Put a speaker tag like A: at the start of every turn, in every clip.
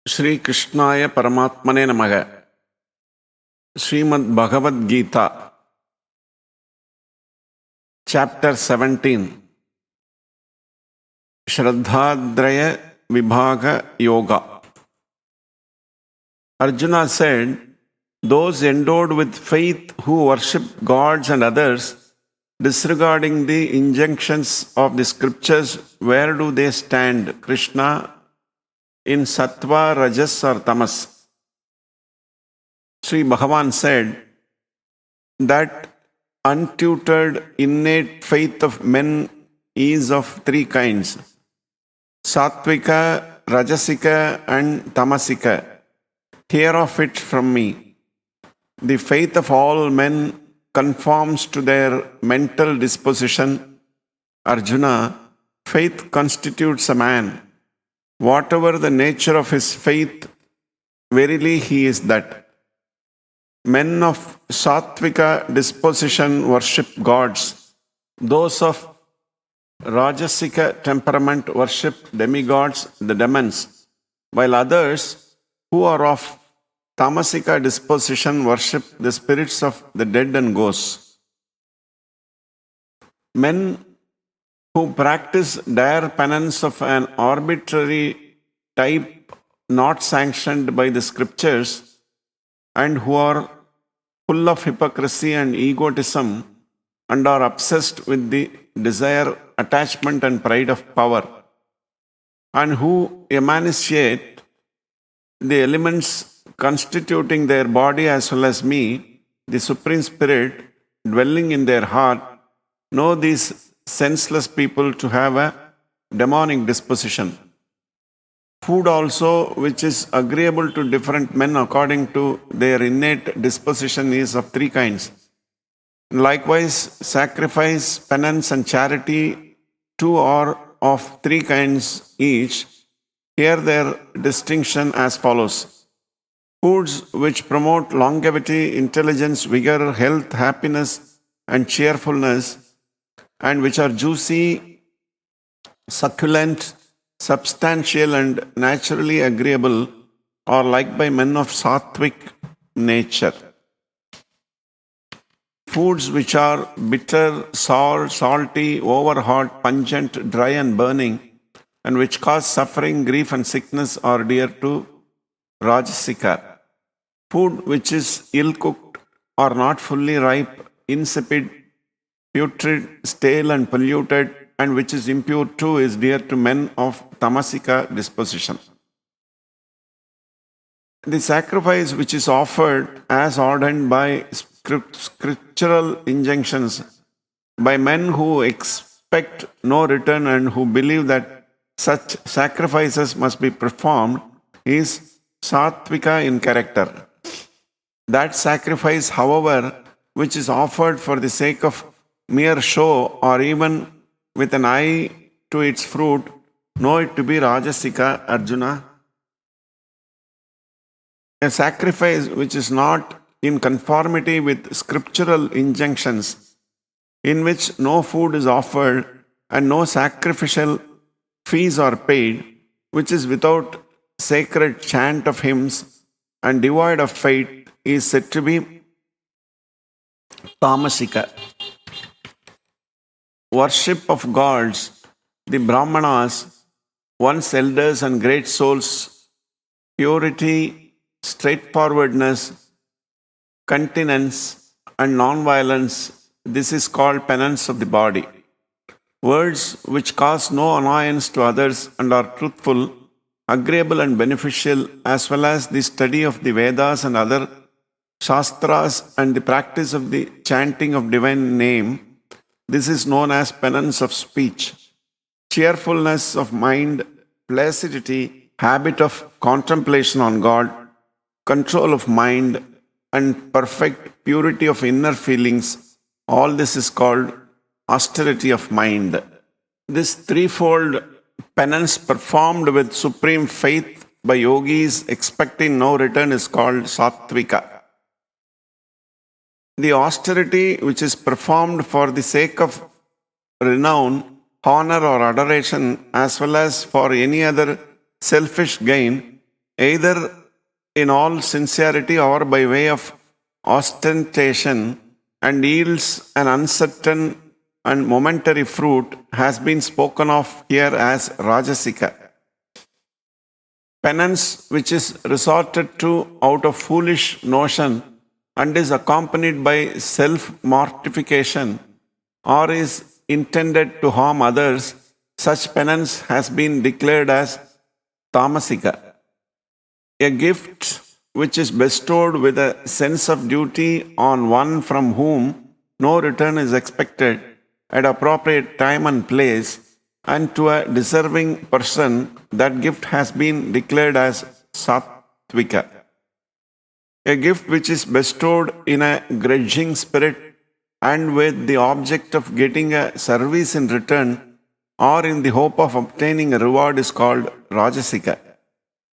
A: Shri Krishnaya Paramatmane Namaha. Srimad Bhagavat Gita, Chapter 17. Shraddhaadhraya Vibhaaga Yoga. Arjuna said, those endowed with faith who worship gods and others, disregarding the injunctions of the scriptures, where do they stand, Krishna? In Sattva, Rajas or Tamas? Sri Bhagavan said that untutored innate faith of men is of three kinds: Sattvika, Rajasika and Tamasika. Hear of it from me. The faith of all men conforms to their mental disposition. Arjuna, faith constitutes a man. Whatever the nature of his faith, verily he is that. Men of Sattvika disposition worship gods. Those of Rajasika temperament worship demigods, the demons, while others who are of Tamasika disposition worship the spirits of the dead and ghosts. Men who practice dire penance of an arbitrary type not sanctioned by the scriptures and who are full of hypocrisy and egotism and are obsessed with the desire, attachment and pride of power, and who emanate the elements constituting their body as well as me, the Supreme Spirit dwelling in their heart, know these senseless people to have a demonic disposition. Food also, which is agreeable to different men according to their innate disposition, is of three kinds. Likewise, sacrifice, penance and charity too are of three kinds each. Here their distinction as follows: foods which promote longevity, intelligence, vigor, health, happiness and cheerfulness, and which are juicy, succulent, substantial and naturally agreeable, are liked by men of sattvic nature. Foods which are bitter, sour, salty, over-hot, pungent, dry and burning, and which cause suffering, grief and sickness are dear to Rajasika. Food which is ill-cooked or not fully ripe, insipid, putrid, stale and polluted, and which is impure too, is dear to men of Tamasika disposition. The sacrifice which is offered as ordained by scriptural injunctions by men who expect no return and who believe that such sacrifices must be performed is Sattvika in character. That sacrifice, however, which is offered for the sake of mere show or even with an eye to its fruit, know it to be Rajasika, Arjuna. A sacrifice which is not in conformity with scriptural injunctions, in which no food is offered and no sacrificial fees are paid, which is without sacred chant of hymns and devoid of faith, is said to be Tamasika. Worship of gods, the Brahmanas, once elders and great souls, purity, straightforwardness, continence and non-violence, this is called penance of the body. Words which cause no annoyance to others and are truthful, agreeable and beneficial, as well as the study of the Vedas and other Shastras and the practice of the chanting of divine name, this is known as penance of speech. Cheerfulness of mind, placidity, habit of contemplation on God, control of mind, and perfect purity of inner feelings, all this is called austerity of mind. This threefold penance performed with supreme faith by yogis expecting no return is called Sattvika. The austerity which is performed for the sake of renown, honor or adoration, as well as for any other selfish gain, either in all sincerity or by way of ostentation, and yields an uncertain and momentary fruit, has been spoken of here as Rajasika. Penance which is resorted to out of foolish notion and is accompanied by self-mortification or is intended to harm others, such penance has been declared as Tamasika. A gift which is bestowed with a sense of duty on one from whom no return is expected at appropriate time and place, and to a deserving person, that gift has been declared as Sattvika. A gift which is bestowed in a grudging spirit and with the object of getting a service in return or in the hope of obtaining a reward is called Rajasika.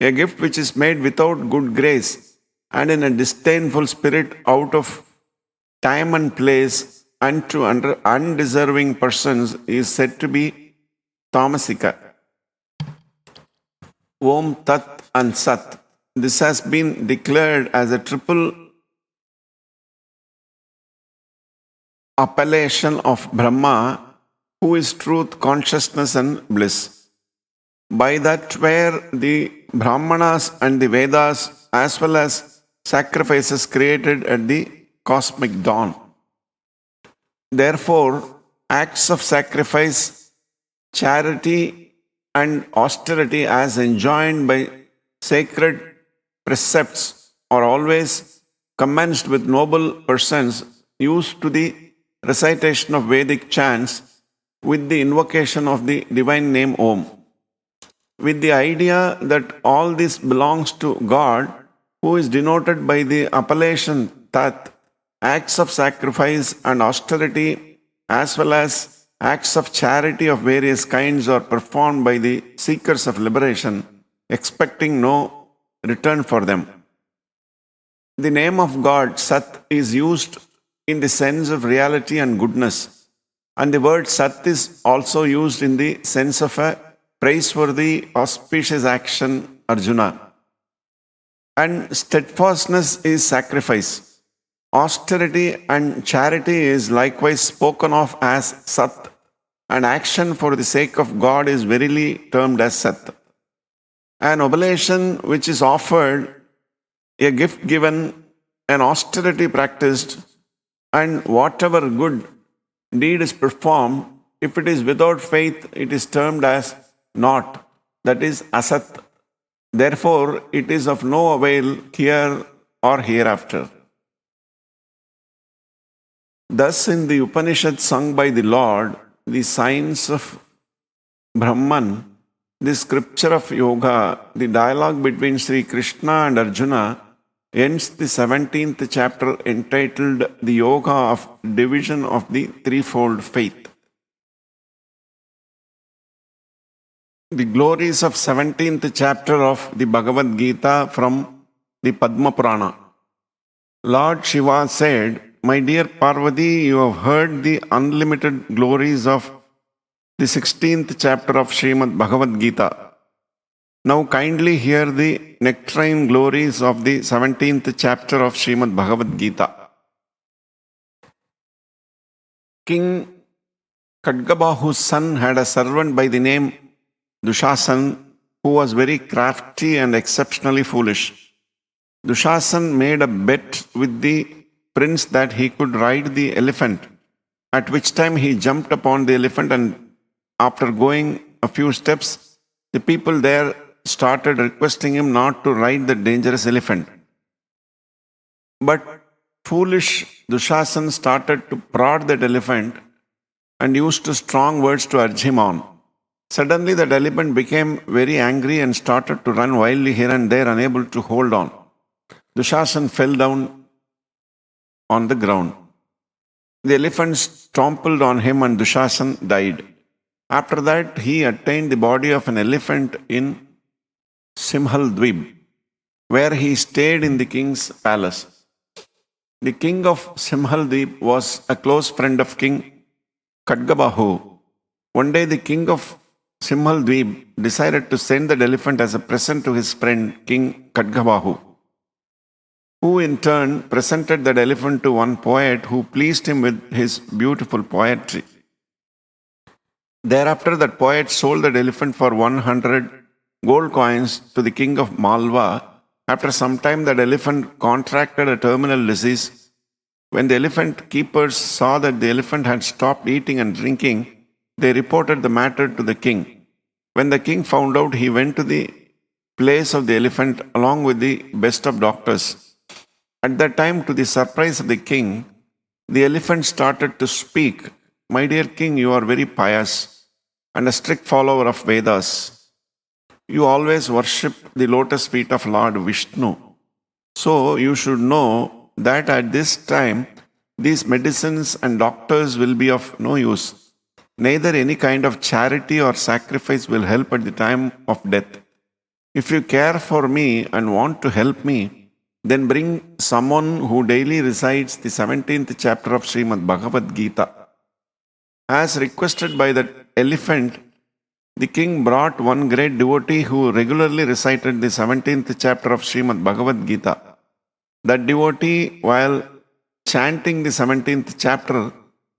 A: A gift which is made without good grace and in a disdainful spirit out of time and place and to undeserving persons is said to be Tamasika. Om Tat and Sat. This has been declared as a triple appellation of Brahma, who is truth, consciousness, and bliss. By that were the Brahmanas and the Vedas as well as sacrifices created at the cosmic dawn. Therefore, acts of sacrifice, charity, and austerity as enjoined by sacred precepts are always commenced with noble persons used to the recitation of Vedic chants with the invocation of the divine name Om, with the idea that all this belongs to God, who is denoted by the appellation Tat. Acts of sacrifice and austerity as well as acts of charity of various kinds are performed by the seekers of liberation, expecting no return for them. The name of God, Sat, is used in the sense of reality and goodness, and the word Sat is also used in the sense of a praiseworthy, auspicious action, Arjuna. And steadfastness is sacrifice. Austerity and charity is likewise spoken of as Sat, and action for the sake of God is verily termed as Sat. An oblation which is offered, a gift given, an austerity practiced, and whatever good deed is performed, if it is without faith, it is termed as naught, that is Asat. Therefore, it is of no avail here or hereafter. Thus, in the Upanishad sung by the Lord, the signs of Brahman, the scripture of yoga, the dialogue between Sri Krishna and Arjuna, ends the 17th chapter entitled The Yoga of Division of the Threefold Faith. The glories of 17th chapter of the Bhagavad Gita from the Padma Purana. Lord Shiva said, "My dear Parvati, you have heard the unlimited glories of the 16th chapter of Srimad Bhagavad Gita. Now kindly hear the nectarine glories of the 17th chapter of Srimad Bhagavad Gita. King Khadgabahu's son had a servant by the name Dushasan, who was very crafty and exceptionally foolish. Dushasan made a bet with the prince that he could ride the elephant, at which time he jumped upon the elephant, and after going a few steps, the people there started requesting him not to ride the dangerous elephant. But foolish Dushasan started to prod that elephant and used strong words to urge him on. Suddenly that elephant became very angry and started to run wildly here and there, unable to hold on. Dushasan fell down on the ground. The elephant trampled on him and Dushasan died. After that, he attained the body of an elephant in Simhaldvib, where he stayed in the king's palace. The king of Simhaldvib was a close friend of King Khadgabahu. One day the king of Simhaldweep decided to send that elephant as a present to his friend King Khadgabahu, who in turn presented that elephant to one poet who pleased him with his beautiful poetry. Thereafter, that poet sold that elephant for 100 gold coins to the king of Malwa. After some time, that elephant contracted a terminal disease. When the elephant keepers saw that the elephant had stopped eating and drinking, they reported the matter to the king. When the king found out, he went to the place of the elephant along with the best of doctors. At that time, to the surprise of the king, the elephant started to speak. My dear king, you are very pious and a strict follower of Vedas. You always worship the lotus feet of Lord Vishnu. So you should know that at this time, these medicines and doctors will be of no use. Neither any kind of charity or sacrifice will help at the time of death. If you care for me and want to help me, then bring someone who daily recites the 17th chapter of Srimad Bhagavat Gita. As requested by that elephant, the king brought one great devotee who regularly recited the 17th chapter of Srimad Bhagavat Gita. That devotee, while chanting the 17th chapter,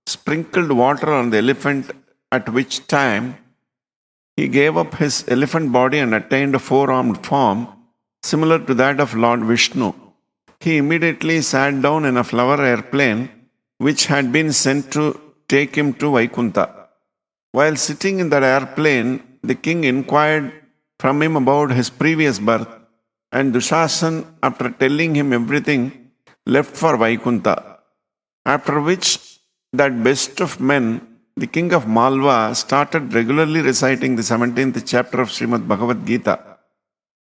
A: sprinkled water on the elephant, at which time he gave up his elephant body and attained a four-armed form similar to that of Lord Vishnu. He immediately sat down in a flower airplane which had been sent to take him to Vaikuntha. While sitting in that airplane, the king inquired from him about his previous birth, and Dushasan, after telling him everything, left for Vaikuntha. After which, that best of men, the king of Malwa, started regularly reciting the 17th chapter of Srimad Bhagavad Gita.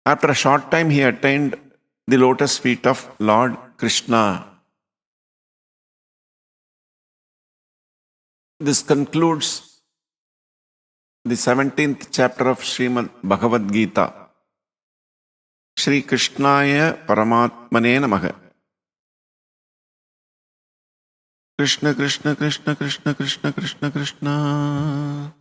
A: After a short time, he attained the lotus feet of Lord Krishna. This concludes the 17th chapter of Srimad Bhagavad Gita. Shri Krishnaya Paramatmane Namaha. Krishna Krishna Krishna Krishna Krishna Krishna Krishna